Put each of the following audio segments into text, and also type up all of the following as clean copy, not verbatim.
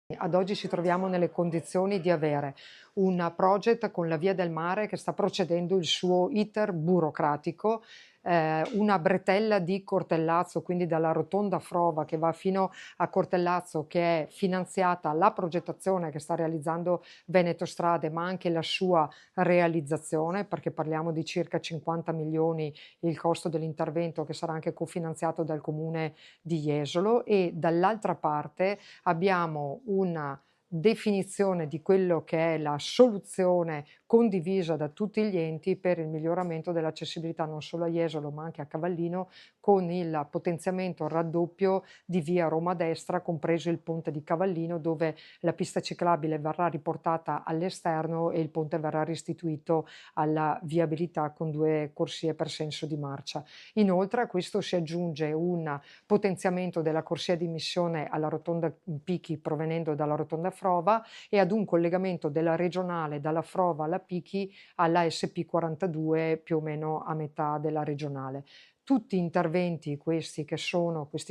Ad oggi ci troviamo nelle condizioni di avere un project con la Via del Mare che sta procedendo il suo iter burocratico, una bretella di Cortellazzo, quindi dalla rotonda Frova che va fino a Cortellazzo, che è finanziata la progettazione che sta realizzando Veneto Strade, ma anche la sua realizzazione, perché parliamo di circa 50 milioni il costo dell'intervento, che sarà anche cofinanziato dal comune di Jesolo, e dall'altra parte abbiamo una definizione di quello che è la soluzione condivisa da tutti gli enti per il miglioramento dell'accessibilità non solo a Jesolo ma anche a Cavallino, con il potenziamento, il raddoppio di via Roma Destra, compreso il ponte di Cavallino, dove la pista ciclabile verrà riportata all'esterno e il ponte verrà restituito alla viabilità con 2 corsie per senso di marcia. Inoltre a questo si aggiunge un potenziamento della corsia di missione alla rotonda Pichi provenendo dalla rotonda Frova e ad un collegamento della regionale dalla Frova alla Pichi alla SP42 più o meno a metà della regionale. Tutti interventi questi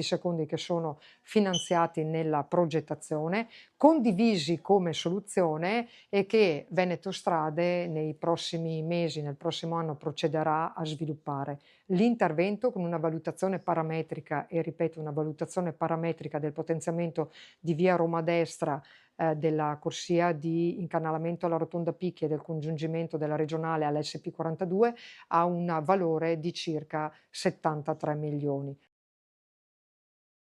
secondi che sono finanziati nella progettazione, condivisi come soluzione e che Veneto Strade nei prossimi mesi, nel prossimo anno procederà a sviluppare. L'intervento con una valutazione parametrica e ripeto una valutazione parametrica del potenziamento di via Roma Destra, della corsia di incanalamento alla rotonda Picchi e del congiungimento della regionale all'SP42 ha un valore di circa 73 milioni.